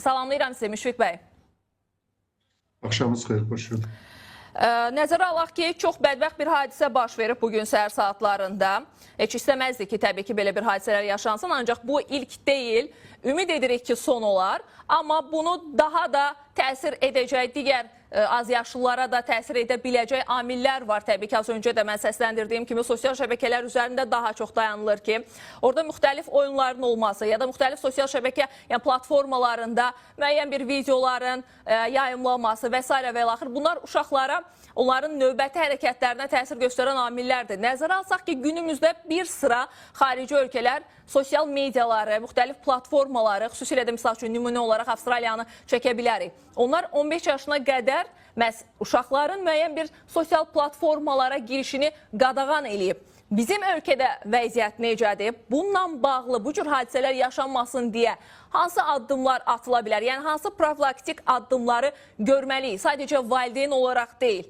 Salamlayıram sizi Müşfiq bəy. Axşamınız xeyir, xoş gördük. Nəzərə alaq ki, çox bədbəxt bir hadisə baş verib bugün səhər saatlarında. Heç istəməzdik ki, təbii ki, belə bir hadisələr yaşansın, ancaq bu ilk deyil. Ümid edirik ki, son olar. Amma bunu daha da təsir edəcək digər azyaşlılara da təsir edə biləcək amillər var. Təbii ki, az öncə də mən səsləndirdiyim kimi sosial şəbəkələr üzərində daha çox dayanılır ki, orada müxtəlif oyunların olması ya da müxtəlif sosial şəbəkə platformalarında müəyyən bir videoların yayımlanması və s. və axır. Bunlar uşaqlara, onların növbəti hərəkətlərinə təsir göstərən amillərdir. Nəzərə alsaq ki, günümüzdə bir sıra xarici ölkələr sosial mediaları, müxtəlif platformaları, xüsusilə də misal üçün nümunə olaraq Avstraliyanı çəkə bilərik. Onlar 15 yaşına qədər məhz uşaqların müəyyən bir sosial platformalara girişini qadağan eləyib. Bizim ölkədə vəziyyət necədir? Bununla bağlı bu cür hadisələr yaşanmasın deyə hansı addımlar atıla bilər? Yəni hansı profilaktik addımları görməliyik? Sadəcə valideyn olaraq deyil.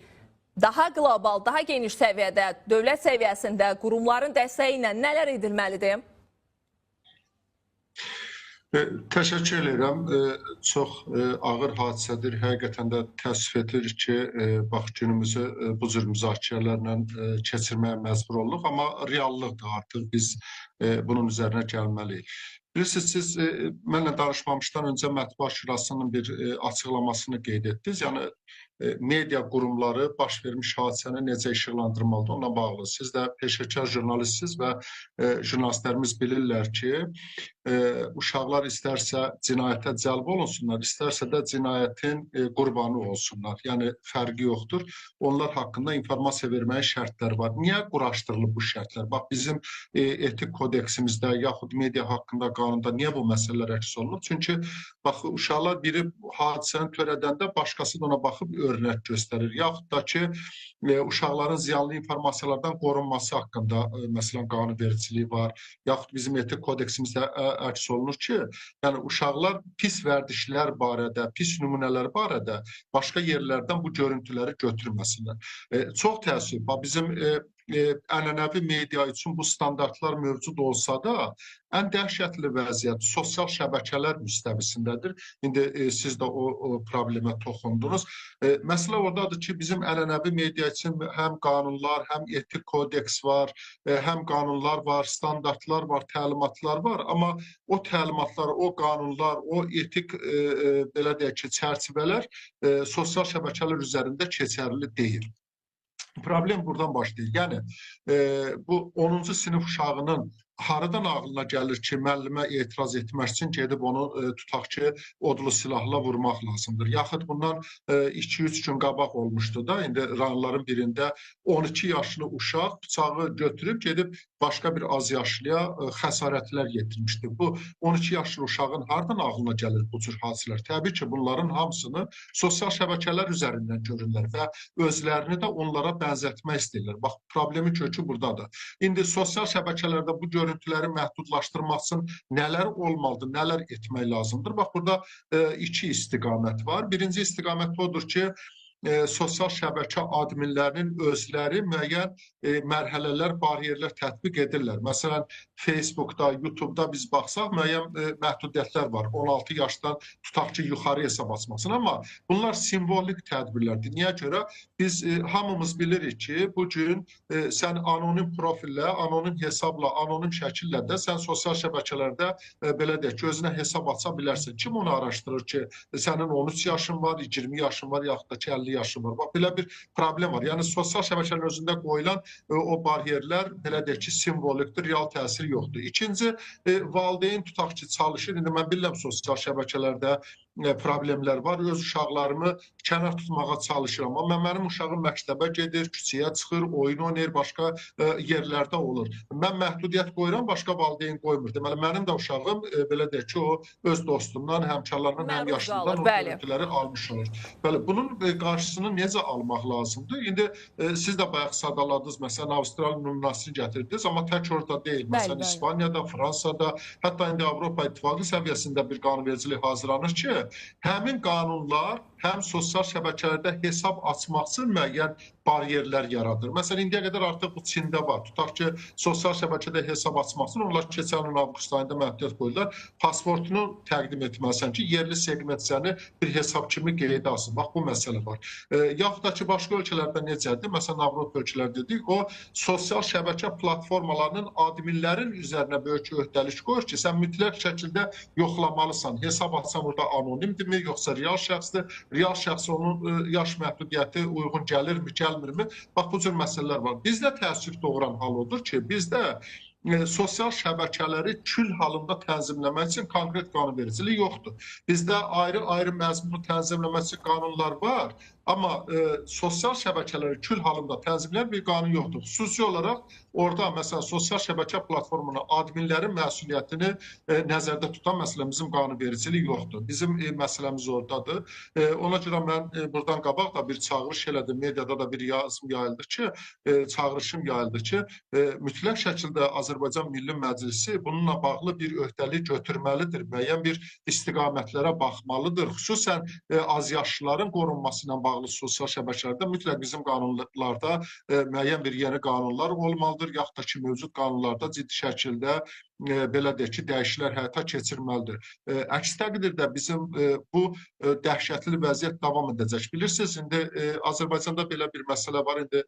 Daha qlobal, daha geniş səviyyədə, dövlət səviyyəsində, qurumların dəstəyi ilə nələr edilməlidir? Təşəkkür edirəm. Çox ağır hadisədir. Həqiqətən də təəssüf edirik ki, bax günümüzü bu cür müzakirələrlə keçirməyə məcbur olduq. Amma reallıqdır artıq. Biz bunun üzərinə gəlməliyik. Bilirsiniz, siz mənlə danışmamışdan öncə Mətbuat Şurasının bir açıqlamasını qeyd etdiniz. Yəni, media qurumları baş vermiş hadisəni necə işıqlandırmalıdır onunla bağlı. Siz də peşəkar jurnalistsiniz və jurnalistlərimiz bilirlər ki, uşaqlar istərsə cinayətə cəlb olunsunlar, istərsə də cinayətin qurbanı olsunlar. Yəni, fərqi yoxdur. Onlar haqqında informasiya verməyə şərtlər var. Niyə quraşdırılıb bu şərtlər? Bax, bizim etik kodeksimizdə, yaxud media haqqında qanunda niyə bu məsələlər əks olunur? Çünki, bax, uşaqlar biri hadisəni törədəndə başqası da ona baxıb örnək göstərir. Yaxud da ki, uşaqların ziyanlı informasiyalardan qorunması haqqında, məsələn, qanunvericiliyi var. Yaxud bizim etik kodeksimizdə əks olunur ki, yəni uşaqlar pis vərdişlər barədə, pis nümunələr barədə başqa yerlərdən bu görüntüləri götürməsinlər. Çox təəssüf, bizim ənənəvi media üçün bu standartlar mövcud olsa da, ən dəhşətli vəziyyət sosial şəbəkələr müstəvisindədir. İndi siz də o problemə toxundunuz. Məsələ oradadır ki, bizim ənənəvi media üçün həm qanunlar, həm etik kodeks var, həm qanunlar var, standartlar var, təlimatlar var. Amma o təlimatlar, o qanunlar, o etik belə deyək ki, çərçivələr sosial şəbəkələr üzərində keçərli deyil. Problem buradan başlayır. Yəni, bu 10-cu sinif uşağının haradan ağlına gəlir ki, müəllimə etiraz etmək üçün gedib onu tutaq ki, odlu silahla vurmaq lazımdır. Yaxud bundan 2-3 gün qabaq olmuşdu da, indi rayonların birində 12 yaşlı uşaq bıçağı götürüb gedib başqa bir az yaşlıya xəsarətlər yetirmişdi. Bu 12 yaşlı uşağın haradan ağlına gəlir bu cür hadisələr? Təbii ki, bunların hamısını sosial şəbəkələr üzərindən görürlər və özlərini də onlara bənzətmək istəyirlər. Bax, problemi kökü buradadır. İndi sosial şəbəkələrdə bu görüntüləri məhdudlaşdırmaq üçün nələr olmalıdır, nələr etmək lazımdır? Bax, burada iki istiqamət var. Birinci istiqamət odur ki, sosial şəbəkə adminlərinin özləri müəyyən mərhələlər, bariyerlər tətbiq edirlər. Məsələn, Facebookda, YouTube'da biz baxsaq, müəyyən məhdudiyyətlər var. 16 yaşdan tutaq ki, yuxarı hesab açmasın. Amma bunlar simvolik tədbirlərdir. Niyə görə? Biz hamımız bilirik ki, bugün sən anonim profillə, anonim hesabla, anonim şəkillə də sən sosial şəbəkələrdə belə deyək ki, özünə hesab aça bilərsən. Kim onu araşdırır ki, sənin 13 yaşın var, 20 yaşın var, yaxud da ki, 50 yaşım var. Bax, belə bir problem var. Yəni, sosial şəbəkələrin özündə qoyulan o bariyerlər, belə deyək ki, simvolikdir, real təsir yoxdur. İkinci, valideyn tutaq ki, çalışır. İndi mən bilirəm sosial şəbəkələrdə problemlər var. Öz uşaqlarımı kənar tutmağa çalışıram. Amma mənim uşağım məktəbə gedir, küçəyə çıxır, oyun oynayır, başqa yerlərdə olur. Mən məhdudiyyət qoyuram, başqa valideyn qoymur. Deməli, mənim də uşağım, belə deyək ki, o öz dostundan, həmkarlarından, həm yaşlıdan o görüntüləri almış olur. Bəli, bunun qarşısını necə almaq lazımdır? İndi siz də bayaq sadaladınız, məsələn, Avstraliya nümunəsini gətirdiniz, amma tək orada deyil. Məsələn, İspaniyada, Fransada, hətta indi Avropa İttifaqı səviyyəsində bir qanunvericilik hazırlanır ki, həmin qanunlar həm sosial şəbəkələrdə hesab açmaq üçün müəyyən bariyerlər yaradır. Məsələn, indiyə qədər artıq bu Çində var. Tutaq ki, sosial şəbəkədə hesab açmaq üçün onlar keçən il avqust ayında məhdudiyyət qoydular. Pasportunu təqdim etməlisən ki, yerli segment səni bir hesab kimi qeydə alsın. Bax, bu məsələ var. Yaxud da ki, başqa ölkələrdə necədir? Məsələn, Avropa ölkələri dedik, o sosial şəbəkə platformalarının adminlərin üzərinə böyük öhdəlik qoyur ki, sən mütləq şəkildə yoxlamalısan. Hesab açsan burada anonimdirmi, yoxsa real şəxsdir? Real şəxs onun yaş məhdudiyyəti uyğun gəlirmi, gəlmirmi? Bax, bu cür məsələlər var. Bizdə təəssüf doğuran hal odur ki, bizdə sosial şəbəkələri kül halında tənzimləmək üçün konkret qanunvericilik yoxdur. Bizdə ayrı-ayrı məzmunu tənzimləmək üçün qanunlar var, amma sosial şəbəkələri kül halında tənzimləyən bir qanun yoxdur. Xüsusi olaraq orada məsələn sosial şəbəkə platformunun adminlərin məsuliyyətini nəzərdə tutan məsələn bizim qanunvericilik yoxdur. Bizim məsələmiz oradadır. Ona görə mən buradan qabaq da bir çağırış elədim, mediada da bir yazım yayıldı ki, çağırışım yayıldı ki, mütləq şəkildə Azərbaycan Milli Məclisi bununla bağlı bir öhdəlik götürməlidir, müəyyən bir istiqamətlərə baxmalıdır. Xüsusən azyaşlıların qorunması ilə bağlı sosial şəbəkələrdə mütləq bizim qanunlarda müəyyən bir yeni qanunlar olmalıdır, yaxud da ki, mövcud qanunlarda ciddi şəkildə belə deyək ki, dəyişikliklər həyata keçirməlidir. Əks təqdirdə bizim bu dəhşətli vəziyyət davam edəcək. Bilirsiniz, indi Azərbaycanda belə bir məsələ var. İndi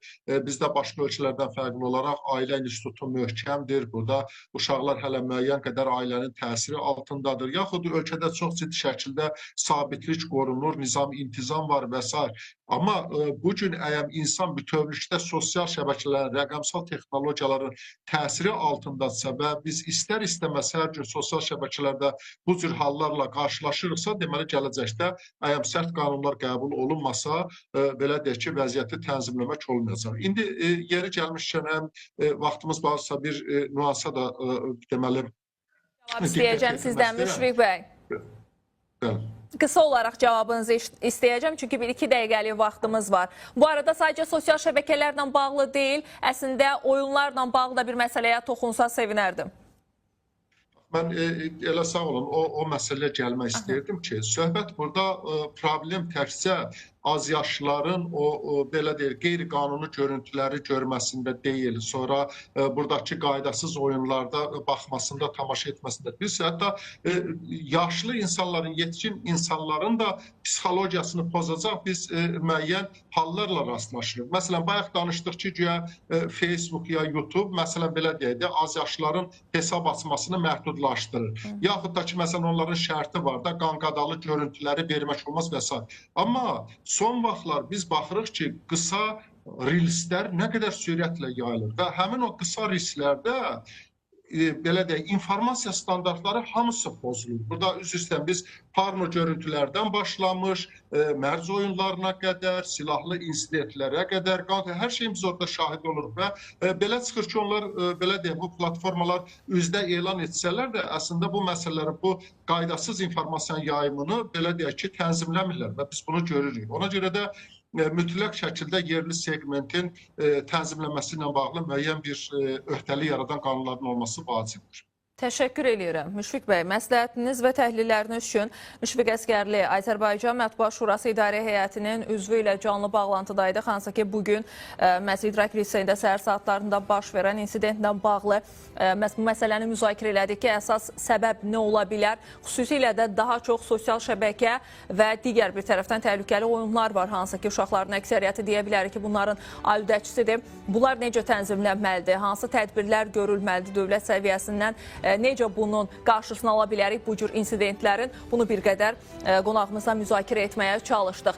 bizdə başqa ölkələrdən fərqli olaraq ailə institutu möhkəmdir. Burada uşaqlar hələ müəyyən qədər ailənin təsiri altındadır. Yaxud ölkədə çox ciddi şəkildə sabitlik qorunur, nizam-intizam var və s. Amma bugün əgər insan bütövlükdə sosial şəbəkələrin, rəqəmsal texnologiyaların təsiri altındadırsa və biz istər-istəməz hər gün sosial şəbəkələrdə bu cür hallarla qarşılaşırıqsa, deməli gələcəkdə əgər sərt qanunlar qəbul olunmasa, belə deyək ki, vəziyyəti tənzimləmək olmayacaq. İndi yeri gəlmişkən, vaxtımız varsa bir nüansa da deməli cavab istəyəcəm sizdən Müşfiq bəy. Bəli. Qısa olaraq cavabınızı istəyəcəm, çünki 1-2 dəqiqəlik vaxtımız var. Bu arada sadəcə sosial şəbəkələrlə bağlı deyil, əslində oyunlarla bağlı da bir məsələyə toxunsa sevinərdim. Mən elə sağ olun, o məsələyə gəlmək istəyirdim ki, söhbət burada problem təkcə azyaşlıların belə deyil, qeyri-qanuni görüntüləri görməsində deyil, sonra buradakı qaydasız oyunlarda baxmasında, tamaşa etməsində. Biz hətta yaşlı insanların, yetkin insanların da psixologiyasını pozacaq biz müəyyən hallarla rastlaşırıq. Məsələn, bayaq danışdıq ki, güya Facebook ya YouTube, məsələn, belə deyək də, azyaşlıların hesab açmasını məhdudlaşdırır. Yaxud da ki, məsələn, onların şərti var da, qanqadalı görüntüləri vermək olmaz və s. Amma son vaxtlar biz baxırıq ki, qısa reelslər nə qədər sürətlə yayılır və həmin o qısa reelslərdə belə deyək, informasiya standartları hamısı pozulur. Burada üzr istəyirəm, biz porno görüntülərdən başlamış, mərc oyunlarına qədər, silahlı insidentlərə qədər, hər şeyimiz orada şahid oluruq və belə çıxır ki, onlar belə deyək, bu platformalar üzdə elan etsələr də əslində bu məsələləri, bu qaydasız informasiyanın yayımını belə deyək ki, tənzimləmirlər və biz bunu görürük. Ona görə də mütləq şəkildə yerli segmentin tənzimləməsi ilə bağlı müəyyən bir öhdəlik yaradan qanunların olması vacibdir. Təşəkkür edirəm. Müşfiq bəy, məsləhətiniz və təhlilləriniz üçün Müşfiq Əsgərli, Azərbaycan Mətbuat Şurası İdarə Heyətinin üzvü ilə canlı bağlantıdaydı. Hansı ki, bugün İdrak liseyində səhər saatlarında baş verən insidentlə bağlı bu məsələni müzakirə elədik ki, əsas səbəb nə ola bilər? Xüsusilə də daha çox sosial şəbəkə və digər bir tərəfdən təhlükəli oyunlar var. Hansı ki, uşaqların əksəriyyəti deyə bilərik ki, bunların alüdəçisidir. Bunlar necə tənzimlənməlidir? Hansı tədbirlər görülməlidir dövlət səviyyəsindən? Necə bunun qarşısını ala bilərik bu cür insidentlərin? Bunu bir qədər qonağımızla müzakirə etməyə çalışdıq.